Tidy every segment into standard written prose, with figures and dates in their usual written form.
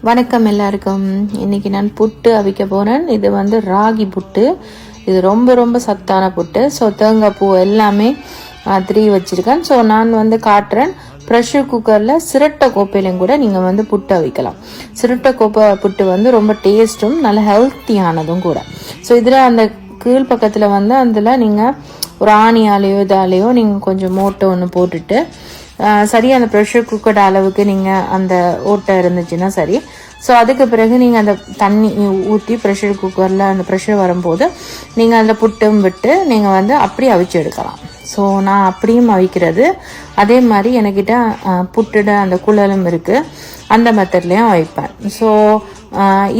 வணக்கம் எல்லாருக்கும். இன்னைக்கு நான் புட்டு அவிக்க போறேன். இது வந்து ராகி புட்டு. இது ரொம்ப ரொம்ப சத்தான புட்டு. ஸோ தேங்காய் பூ எல்லாமே திருவி வச்சிருக்கேன். ஸோ நான் வந்து காட்டுறேன். ப்ரெஷர் குக்கரில் சிரட்டை கோப்பையிலையும் கூட நீங்கள் வந்து புட்டு அவிக்கலாம். சிரட்டை கோப்பை புட்டு வந்து ரொம்ப டேஸ்ட்டும் நல்ல ஹெல்த்தியானதும் கூட. ஸோ இதில் அந்த கீழ் பக்கத்தில் வந்து அதில் நீங்கள் ஒரு ஆணியாலேயோ இதாலேயோ நீங்கள் கொஞ்சம் மோட்டை ஒன்று போட்டுட்டு சரியாக அந்த ப்ரெஷர் குக்கர் அளவுக்கு நீங்கள் அந்த ஓட்டை இருந்துச்சுன்னா சரி. ஸோ அதுக்கு பிறகு நீங்கள் அந்த தண்ணி ஊற்றி ப்ரெஷர் குக்கரில் அந்த ப்ரெஷர் வரும்போது நீங்கள் அதில் புட்டும் விட்டு நீங்கள் வந்து அப்படி அவிச்சு எடுக்கலாம். ஸோ நான் அப்படியும் அவிக்கிறது. அதே மாதிரி என்கிட்ட புட்டுட அந்த குழலும் இருக்குது, அந்த மெத்தட்லேயும் அவிப்பேன். ஸோ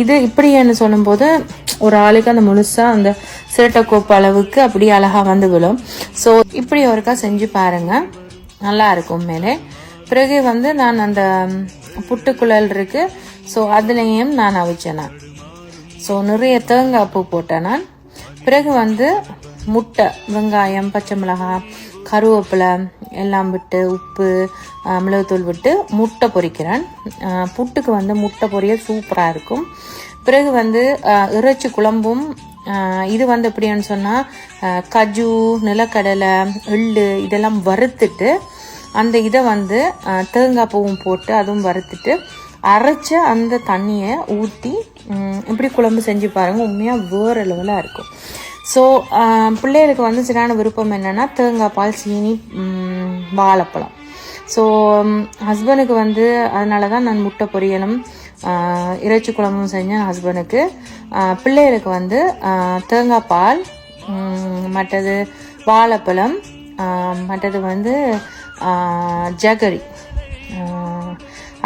இது இப்படின்னு சொல்லும்போது ஒரு ஆளுக்கு அந்த முழுசாக அந்த சிரட்டை கோப்பு அளவுக்கு அப்படி அழகாக வந்து விழும். ஸோ இப்படி ஒருக்கா செஞ்சு பாருங்கள், நல்லா இருக்கும் மேலே. பிறகு வந்து நான் அந்த புட்டுக்குழல் இருக்கு, ஸோ அதுலேயும் நான் அவிச்சேன். ஸோ நிறைய தேங்காய் பூ போட்டேன் நான். பிறகு வந்து முட்டை, வெங்காயம், பச்சை மிளகாய், கருவேப்பிலை எல்லாம் விட்டு உப்பு மிளகுத்தூள் விட்டு முட்டை பொரிக்கிறேன். புட்டுக்கு வந்து முட்டை பொரிய சூப்பராக இருக்கும். பிறகு வந்து இறைச்சி குழம்பும். இது வந்து எப்படின்னு சொன்னால் கஜு, நிலக்கடலை, எள்ளு இதெல்லாம் வறுத்துட்டு அந்த இதை வந்து தேங்காய் பூவும் போட்டு அதுவும் வறுத்துட்டு அரைச்ச அந்த தண்ணியை ஊற்றி இப்படி குழம்பு செஞ்சு பாருங்கள். உண்மையாக வேறு லெவலாக இருக்கும். ஸோ பிள்ளைகளுக்கு வந்து சரியான விருப்பம் என்னென்னா தேங்காய் பால், சீனி, வாழைப்பழம். ஸோ ஹஸ்பண்டுக்கு வந்து அதனால தான் நான் முட்டை பொரியலும் இறைச்சி குழம்பும் செஞ்சேன் ஹஸ்பண்டுக்கு. பிள்ளைகளுக்கு வந்து தேங்காய் பால், மற்றது வாழைப்பழம், மற்றது வந்து ஜகரி,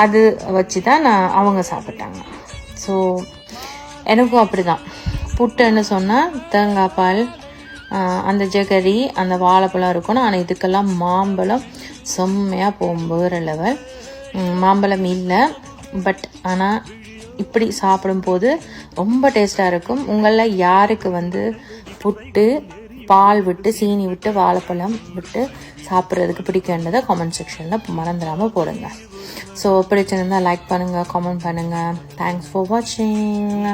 அது வச்சு தான் அவங்க சாப்பிட்டாங்க. ஸோ எனக்கும் அப்படி தான். புட்டுன்னு சொன்னால் தேங்காய் பால், அந்த ஜகரி, அந்த வாழைப்பழம் இருக்கணும். ஆனால் இதுக்கெல்லாம் மாம்பழம் செம்மையாக போகும், வேறு லெவல். மாம்பழம் இல்லை, பட் ஆனால் இப்படி சாப்பிடும்போது ரொம்ப டேஸ்ட்டாக இருக்கும். உங்களில் யாருக்கு வந்து புட்டு பால் விட்டு, சீனி விட்டு, வாழைப்பழம் விட்டு சாப்பிட்றதுக்கு பிடிக்கின்றதை கமெண்ட் செக்ஷனில் மறந்துடாமல் போடுங்க. ஸோ பிடிச்சிருந்தால் லைக் பண்ணுங்கள், கமெண்ட் பண்ணுங்கள். தேங்க்ஸ் ஃபார் வாட்சிங்.